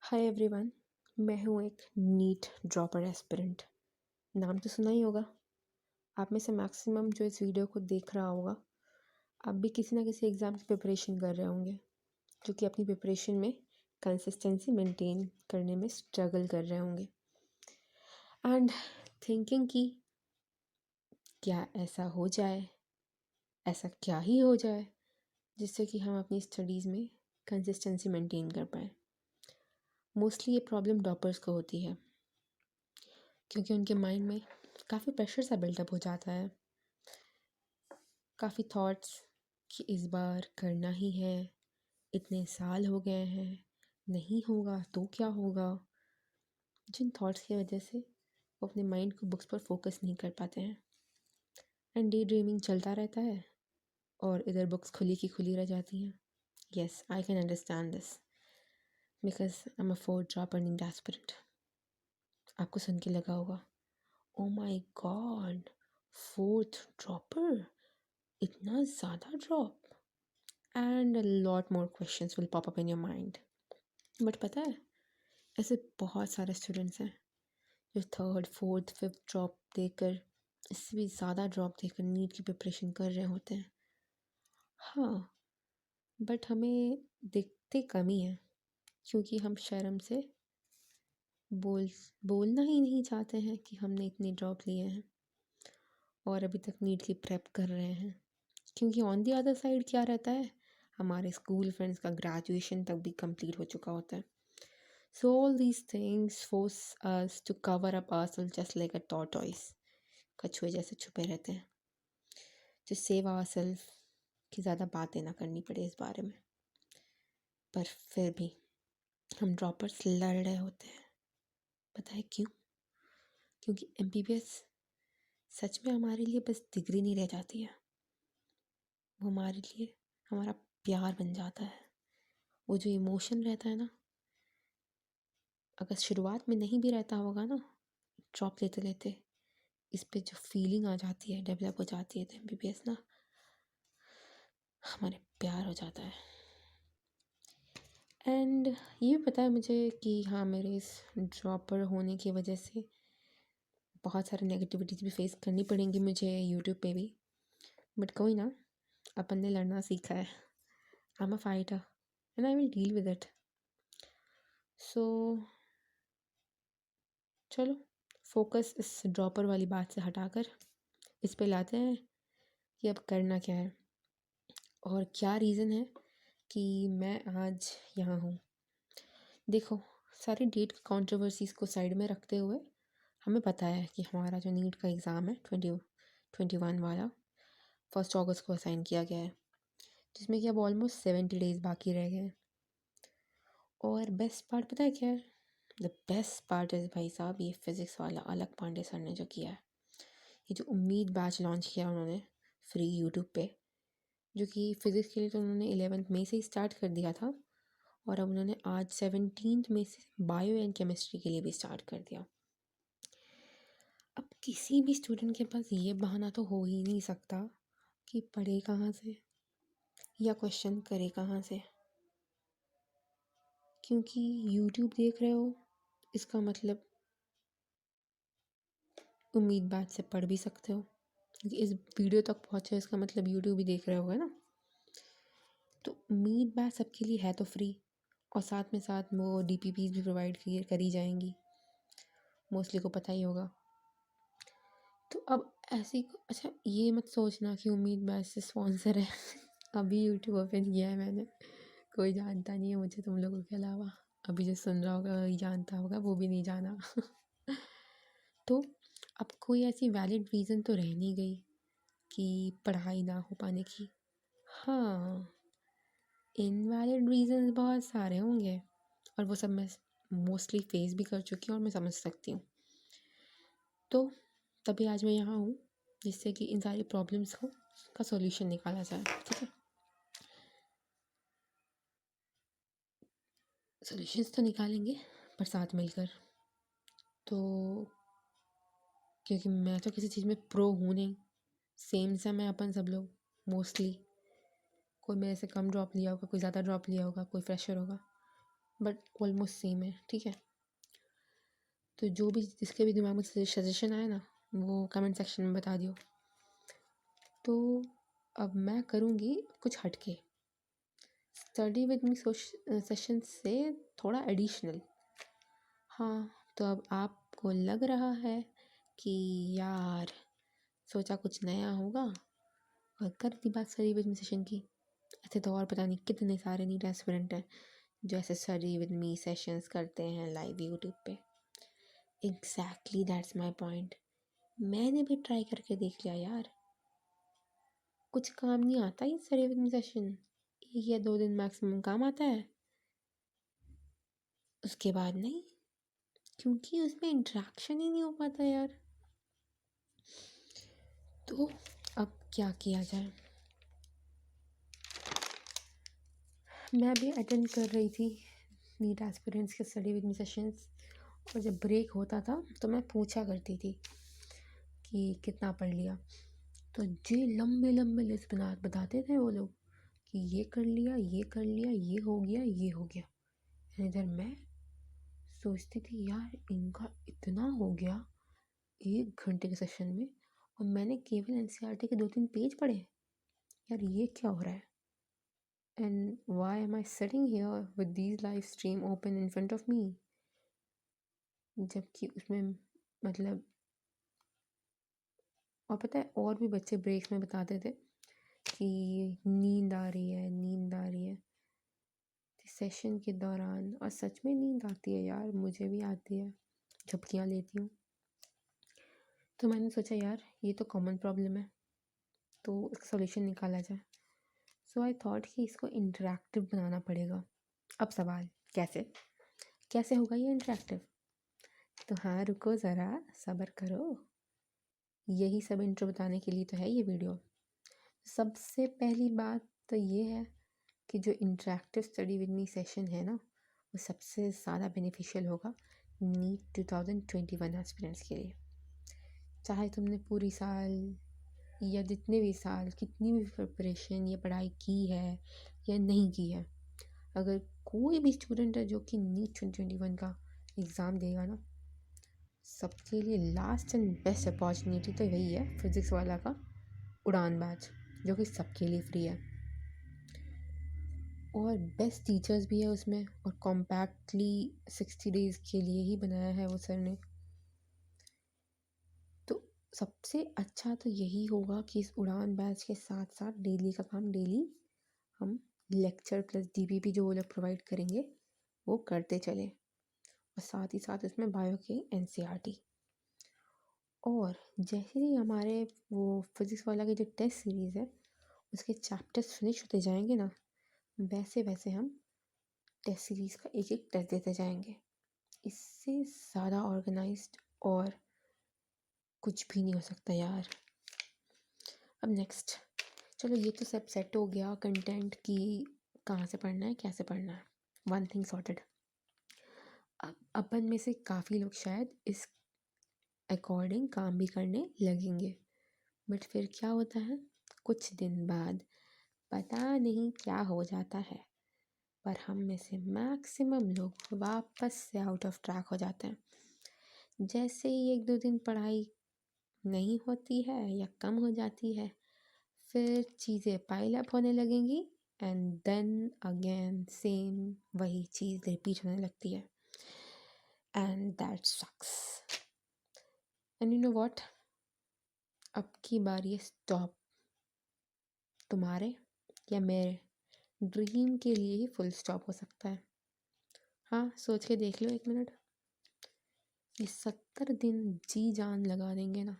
Hi everyone. मैं हूँ एक नीट ड्रॉपर एस्पिरेंट। नाम तो सुना ही होगा। आप में से मैक्सिमम जो इस वीडियो को देख रहा होगा, आप भी किसी ना किसी एग्ज़ाम की प्रिपरेशन कर रहे होंगे, जो कि अपनी प्रिपरेशन में कंसिस्टेंसी मेंटेन करने में स्ट्रगल कर रहे होंगे एंड थिंकिंग कि क्या ऐसा हो जाए, ऐसा क्या ही हो जाए जिससे कि हम अपनी स्टडीज़ में कंसिस्टेंसी मेंटेन कर पाएँ। मोस्टली ये प्रॉब्लम टॉपर्स को होती है क्योंकि उनके माइंड में काफ़ी प्रेशर सा बिल्डअप हो जाता है, काफ़ी थॉट्स कि इस बार करना ही है, इतने साल हो गए हैं, नहीं होगा तो क्या होगा। जिन थॉट्स की वजह से वो अपने माइंड को बुक्स पर फोकस नहीं कर पाते हैं एंड डे ड्रीमिंग चलता रहता है और इधर बुक्स खुली की खुली रह जाती हैं। Yes, I can understand this because I am a fourth drop earning aspirant. आपको सुन के लगा होगा, ओ माई गॉड, फोर्थ ड्रॉपर, इतना ज़्यादा drop, and a lot more questions will pop up in your mind. But पता है, ऐसे बहुत सारे स्टूडेंट्स हैं जो थर्ड फोर्थ फिफ्थ ड्रॉप देकर, इससे भी ज़्यादा ड्रॉप देकर नीट की प्रिपरेशन कर रहे होते हैं। हाँ, बट हमें दिखते कम ही हैं क्योंकि हम शर्म से बोलना ही नहीं चाहते हैं कि हमने इतने ड्रॉप लिए हैं और अभी तक नीट की प्रेप कर रहे हैं। क्योंकि ऑन दी अदर साइड क्या रहता है, हमारे स्कूल फ्रेंड्स का ग्रेजुएशन तक भी कंप्लीट हो चुका होता है। So all these things force us to cover up ourselves just like a tortoise. कछुए जैसे छुपे रहते हैं, to save ourselves कि ज़्यादा बातें ना करनी पड़े इस बारे में। पर फिर भी हम ड्रॉपर्स लड़ रहे होते हैं। पता है क्यों? क्योंकि MBBS सच में हमारे लिए बस डिग्री नहीं रह जाती है, वो हमारे लिए हमारा प्यार बन जाता है। वो जो इमोशन रहता है ना, अगर शुरुआत में नहीं भी रहता होगा ना, ड्रॉप लेते लेते इस पे जो फीलिंग आ जाती है, डेवलप हो जाती है, तो MBBS ना हमारे प्यार हो जाता है। एंड ये भी पता है मुझे कि हाँ, मेरे इस ड्रॉपर होने की वजह से बहुत सारे नेगेटिविटीज़ भी फेस करनी पड़ेंगी मुझे यूट्यूब पे भी, बट कोई ना, अपन ने लड़ना सीखा है। I am a fighter and I will deal with it. So चलो, फोकस इस ड्रॉपर वाली बात से हटाकर इस पे लाते हैं कि अब करना क्या है और क्या रीज़न है कि मैं आज यहाँ हूँ। देखो, सारी डेट की कंट्रोवर्सीज़ को साइड में रखते हुए हमें पता है कि हमारा जो नीट का एग्ज़ाम है 2021 वाला 1 अगस्त को असाइन किया गया है, जिसमें कि अब ऑलमोस्ट 70 डेज़ बाकी रह गए हैं। और बेस्ट पार्ट पता है क्या है? द बेस्ट पार्ट इज़ भाई साहब, ये फिज़िक्स वाला अलक पांडे सर ने जो किया है, ये जो उम्मीद बैच लॉन्च किया उन्होंने फ्री यूट्यूब पे, जो कि फ़िज़िक्स के लिए तो उन्होंने 11 मई से ही स्टार्ट कर दिया था और अब उन्होंने आज 17 मई से बायो एंड केमिस्ट्री के लिए भी स्टार्ट कर दिया। अब किसी भी स्टूडेंट के पास ये बहाना तो हो ही नहीं सकता कि पढ़े कहाँ से या क्वेश्चन करे कहाँ से, क्योंकि यूट्यूब देख रहे हो इसका मतलब उम्मीद बैच से पढ़ भी सकते हो, क्योंकि इस वीडियो तक पहुँचे इसका मतलब यूट्यूब ही देख रहे होगे ना। तो उम्मीद बैच सबके लिए है तो फ्री, और साथ में साथ वो DPPs भी प्रोवाइड करी जाएंगी, मोस्टली को पता ही होगा। तो अब ऐसी, अच्छा ये मत सोचना कि उम्मीद बैच से स्पॉन्सर है अभी यूट्यूब ओपन किया है मैंने, कोई जानता नहीं है मुझे तुम लोगों के अलावा। अभी जो सुन रहा होगा वही जानता होगा, वो भी नहीं जाना तो अब कोई ऐसी वैलिड रीज़न तो रह नहीं गई कि पढ़ाई ना हो पाने की। हाँ, इनवैलिड रीज़न्स बहुत सारे होंगे और वो सब मैं मोस्टली फेस भी कर चुकी हूँ और मैं समझ सकती हूँ। तो तभी आज मैं यहाँ हूँ जिससे कि इन सारी प्रॉब्लम्स का सॉल्यूशन निकाला जाए। ठीक है, सॉल्यूशंस तो निकालेंगे पर साथ मिलकर। तो क्योंकि मैं तो किसी चीज़ में प्रो हूँ नहीं, सेम सा मैं अपन सब लोग मोस्टली, कोई मेरे से कम ड्रॉप लिया होगा, कोई ज़्यादा ड्रॉप लिया होगा, कोई फ्रेशर होगा, बट ऑलमोस्ट सेम है, ठीक है। तो जो भी जिसके भी दिमाग में सजेशन आए ना, वो कमेंट सेक्शन में बता दियो। तो अब मैं करूँगी कुछ हटके, स्टडी विद मी सेशन से थोड़ा एडिशनल। हाँ, तो अब आपको लग रहा है कि यार सोचा कुछ नया होगा और कर दी बात स्टडी विद मी सेशन की। ऐसे तो और पता नहीं कितने सारे नीट एस्पिरेंट हैं जो ऐसे स्टडी विद मी सेशंस करते हैं लाइव यूट्यूब पे। Exactly that's my point. मैंने भी ट्राई करके देख लिया यार, कुछ काम नहीं आता ये स्टडी विद मी सेशन। 1 या 2 दिन मैक्सिमम काम आता है, उसके बाद नहीं, क्योंकि उसमें इंटरेक्शन ही नहीं हो पाता यार। तो अब क्या किया जाए। मैं भी अटेंड कर रही थी नीट एस्पिरेंट्स के स्टडी विद मी सेशंस, और जब ब्रेक होता था तो मैं पूछा करती थी कि कितना पढ़ लिया। तो जे लंबे लंबे लिस्ट बताते थे वो लोग कि ये कर लिया, ये कर लिया, ये हो गया, ये हो गया। इधर मैं सोचती थी यार इनका इतना हो गया 1 घंटे के सेशन में, और मैंने केवल एनसीईआरटी के 2-3 पेज पढ़े। यार ये क्या हो रहा है? And why am I sitting here with these live stream open in front of me? जबकि उसमें मतलब, और पता है और भी बच्चे ब्रेक्स में बताते थे कि नींद आ रही है, नींद आ रही है सेशन के दौरान। और सच में नींद आती है यार, मुझे भी आती है, झपकियाँ लेती हूँ। तो मैंने सोचा यार ये तो कॉमन प्रॉब्लम है, तो इसका सॉल्यूशन निकाला जाए। सो आई थॉट कि इसको इंटरेक्टिव बनाना पड़ेगा। अब सवाल कैसे कैसे होगा ये इंटरेक्टिव? तो हाँ रुको ज़रा, सब्र करो, यही सब इंट्रो बताने के लिए तो है ये वीडियो। सबसे पहली बात तो ये है कि जो interactive study with me session है ना, वो सबसे ज़्यादा बेनिफिशियल होगा नीट 2021 एस्पिरेंट्स के लिए। चाहे तुमने पूरी साल या जितने भी साल कितनी भी प्रिपरेशन या पढ़ाई की है या नहीं की है, अगर कोई भी स्टूडेंट है जो कि नीट 2021 का एग्ज़ाम देगा ना, सबके लिए लास्ट एंड बेस्ट अपॉर्चुनिटी तो यही है फिज़िक्स वाला का उड़ान बैच, जो कि सबके लिए फ्री है। और बेस्ट टीचर्स भी है उसमें, और कॉम्पैक्टली 60 डेज़ के लिए ही बनाया है वो सर ने। तो सबसे अच्छा तो यही होगा कि इस उड़ान बैच के साथ साथ डेली का काम डेली हम लेक्चर प्लस डीपीपी जो वो लोग प्रोवाइड करेंगे वो करते चलें, और साथ ही साथ उसमें बायो के एनसीईआरटी। और जैसे ही हमारे वो फिज़िक्स वाला की जो टेस्ट सीरीज़ है उसके चैप्टर्स फिनिश होते जाएंगे ना, वैसे वैसे हम टेस्ट सीरीज़ का एक एक टेस्ट देते जाएंगे। इससे ज़्यादा ऑर्गेनाइज्ड और कुछ भी नहीं हो सकता यार। अब नेक्स्ट, चलो ये तो सब सेट हो गया कंटेंट की, कहाँ से पढ़ना है कैसे पढ़ना है, वन थिंग सॉर्टेड। अब अपन में से काफ़ी लोग शायद इस अकॉर्डिंग काम भी करने लगेंगे, बट फिर क्या होता है कुछ दिन बाद पता नहीं क्या हो जाता है, पर हम में से मैक्सिमम लोग वापस से आउट ऑफ ट्रैक हो जाते हैं। जैसे ही 1-2 दिन पढ़ाई नहीं होती है या कम हो जाती है, फिर चीज़ें पाइल अप होने लगेंगी, एंड देन अगेन सेम वही चीज़ रिपीट होने लगती है, and that sucks. And you know what, अब की बार ये स्टॉप तुम्हारे या मेरे ड्रीम के लिए ही फुल स्टॉप हो सकता है। हाँ सोच के देख लो 1 मिनट, ये 70 दिन जी जान लगा देंगे ना,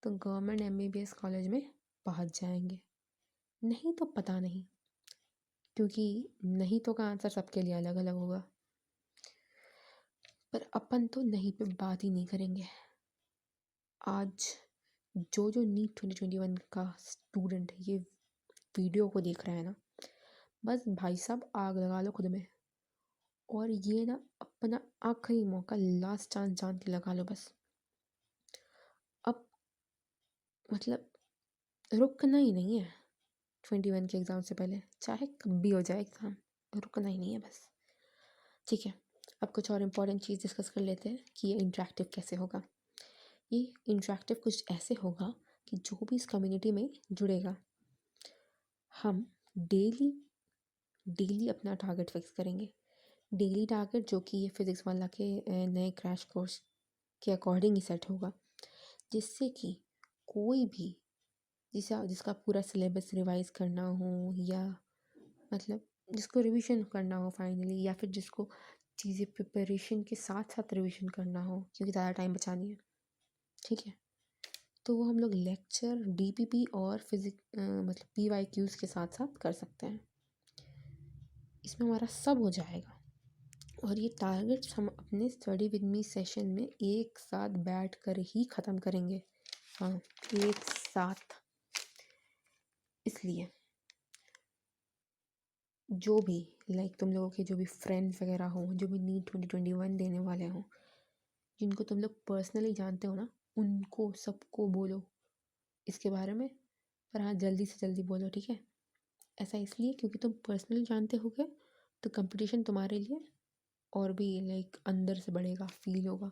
तो गवर्नमेंट एमबीबीएस कॉलेज में पहुंच जाएंगे। नहीं तो पता नहीं, क्योंकि नहीं तो का आंसर सबके लिए अलग अलग होगा। पर अपन तो नहीं पे बात ही नहीं करेंगे। आज जो जो नीट 2021 का स्टूडेंट ये वीडियो को देख रहा है ना, बस भाई साहब आग लगा लो खुद में, और ये ना अपना आखिरी मौका लास्ट चांस जान के लगा लो बस। अब मतलब रुकना ही नहीं है 21 के एग्ज़ाम से पहले, चाहे कब भी हो जाए एग्ज़ाम, रुकना ही नहीं है बस। ठीक है, अब कुछ और इम्पोर्टेंट चीज़ डिस्कस कर लेते हैं कि ये इंटरेक्टिव कैसे होगा। ये इंटरेक्टिव कुछ ऐसे होगा कि जो भी इस कम्युनिटी में जुड़ेगा, हम डेली डेली अपना टारगेट फिक्स करेंगे। डेली टारगेट जो कि ये फिज़िक्स वाला के नए क्रैश कोर्स के अकॉर्डिंग ही सेट होगा, जिससे कि कोई भी जिसका पूरा सिलेबस रिवाइज करना हो, या मतलब जिसको रिवीजन करना हो फाइनली, या फिर जिसको चीज़ें प्रिपरेशन के साथ साथ रिवीजन करना हो क्योंकि ज़्यादा टाइम बचानी है, ठीक है, तो वो हम लोग लेक्चर डीपीपी और मतलब पीवाईक्यूज़ के साथ साथ कर सकते हैं। इसमें हमारा सब हो जाएगा। और ये टारगेट्स हम अपने स्टडी विद मी सेशन में एक साथ बैठ कर ही ख़त्म करेंगे। हाँ, एक साथ। इसलिए जो भी तुम लोगों के जो भी फ्रेंड्स वगैरह हों, जो भी नीट 2021 देने वाले हों, जिनको तुम लोग पर्सनली जानते हो ना, उनको सबको बोलो इसके बारे में। पर हाँ, जल्दी से जल्दी बोलो, ठीक है। ऐसा इसलिए क्योंकि तुम पर्सनली जानते होगे तो कंपटीशन तुम्हारे लिए और भी अंदर से बढ़ेगा, फील होगा।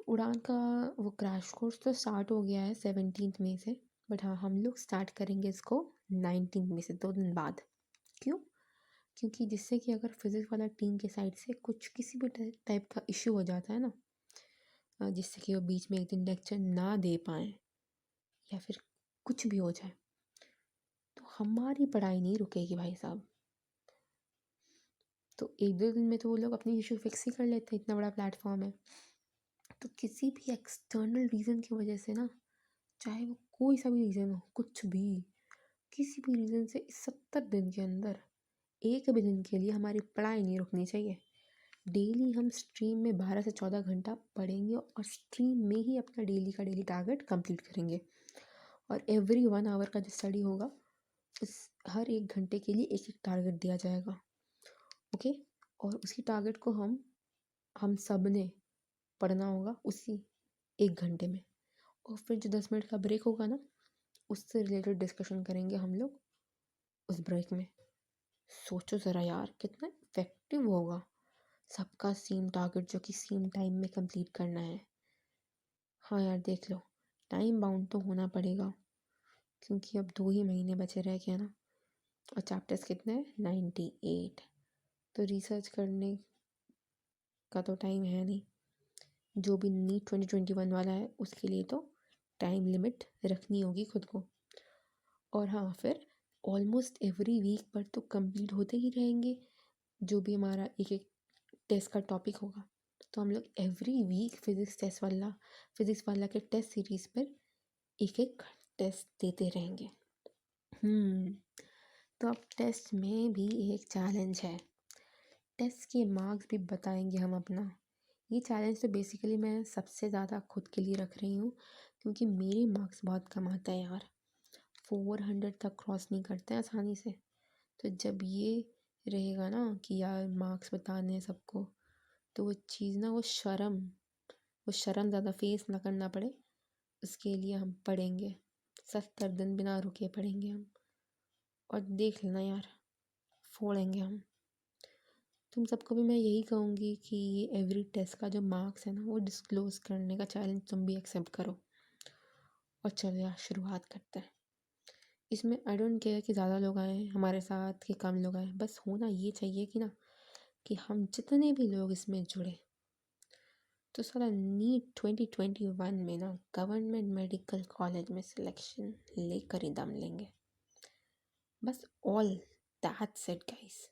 उड़ान का वो क्रैश कोर्स तो स्टार्ट हो गया है 17 मई से, बट हाँ, हम लोग स्टार्ट करेंगे इसको 19 मई से, 2 दिन बाद। क्यों? क्योंकि जिससे कि अगर फिज़िक्स वाला टीम के साइड से कुछ किसी भी टाइप का इश्यू हो जाता है ना, जिससे कि वो बीच में एक दिन लेक्चर ना दे पाएँ या फिर कुछ भी हो जाए, तो हमारी पढ़ाई नहीं रुकेगी भाई साहब। तो 1-2 दिन में तो वो लोग अपनी इशू फिक्स ही कर लेते हैं, इतना बड़ा प्लेटफॉर्म है। तो किसी भी एक्सटर्नल रीज़न की वजह से ना, चाहे वो कोई सा भी रीज़न हो, कुछ भी, किसी भी रीज़न से इस 70 दिन के अंदर एक भी दिन के लिए हमारी पढ़ाई नहीं रुकनी चाहिए। डेली हम स्ट्रीम में 12 से 14 घंटा पढ़ेंगे और स्ट्रीम में ही अपना डेली का डेली टारगेट कंप्लीट करेंगे। और एवरी 1 आवर का जो स्टडी होगा, उस हर 1 घंटे के लिए एक एक टारगेट दिया जाएगा, ओके। और उसी टारगेट को हम सब ने पढ़ना होगा उसी 1 घंटे में। और फिर जो 10 मिनट का ब्रेक होगा ना, उससे रिलेटेड डिस्कशन करेंगे हम लोग उस ब्रेक में। सोचो ज़रा यार, कितना इफेक्टिव होगा। सबका सेम टारगेट जो कि सेम टाइम में कंप्लीट करना है। हाँ यार, देख लो, टाइम बाउंड तो होना पड़ेगा क्योंकि अब 2 ही महीने बचे रह गए ना, और चैप्टर्स कितने हैं? 98। तो रिसर्च करने का तो टाइम है नहीं। जो भी नीट 2021 वाला है उसके लिए तो टाइम लिमिट रखनी होगी खुद को। और हाँ, फिर ऑलमोस्ट एवरी वीक पर तो कंप्लीट होते ही रहेंगे जो भी हमारा एक एक टेस्ट का टॉपिक होगा। तो हम लोग एवरी वीक फिज़िक्स वाला के टेस्ट सीरीज़ पर एक एक टेस्ट देते रहेंगे। तो अब टेस्ट में भी एक चैलेंज है। टेस्ट के मार्क्स भी बताएंगे हम अपना। ये चैलेंज तो बेसिकली मैं सबसे ज़्यादा खुद के लिए रख रही हूँ क्योंकि मेरे मार्क्स बहुत कम आते हैं यार, 400 तक क्रॉस नहीं करते हैं आसानी से। तो जब ये रहेगा ना कि यार मार्क्स बताने हैं सबको, तो वो चीज़ ना, वो शर्म ज़्यादा फेस ना करना पड़े, उसके लिए हम पढ़ेंगे। 70 दिन बिना रुके पढ़ेंगे हम, और देख लेना यार, फोड़ेंगे हम। तुम सबको भी मैं यही कहूँगी कि ये एवरी टेस्ट का जो मार्क्स है ना, वो डिस्क्लोज़ करने का चैलेंज तुम भी एक्सेप्ट करो। और चलो यार, शुरुआत करते हैं। इसमें आई डोंट केयर कि ज़्यादा लोग आएँ हमारे साथ कि कम लोग आएँ, बस होना ये चाहिए कि ना, कि हम जितने भी लोग इसमें जुड़े, तो साला नीट 2021 में ना गवर्नमेंट मेडिकल कॉलेज में सिलेक्शन लेकर ही दम लेंगे। बस ऑल दैट्स इट गाइस।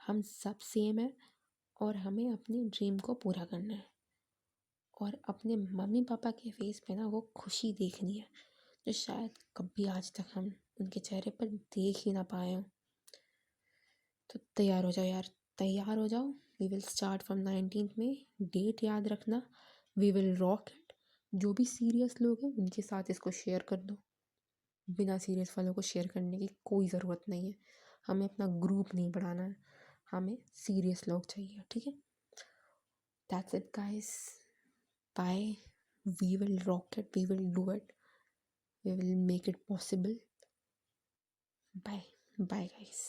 हम सब सेम है और हमें अपने ड्रीम को पूरा करना है, और अपने मम्मी पापा के फेस पे ना वो खुशी देखनी है जो शायद कभी आज तक हम उनके चेहरे पर देख ही ना पाए हों। तो तैयार हो जाओ यार, तैयार हो जाओ। वी विल स्टार्ट फ्रॉम 19 में। डेट याद रखना, वी विल रॉक इट। जो भी सीरियस लोग हैं उनके साथ इसको शेयर कर दो, बिना सीरियस वालों को शेयर करने की कोई ज़रूरत नहीं है। हमें अपना ग्रुप नहीं बढ़ाना है, हमें सीरियस लोग चाहिए, ठीक है। That's it guys, bye. We will rock it, we will do it, we will make it possible. Bye bye guys.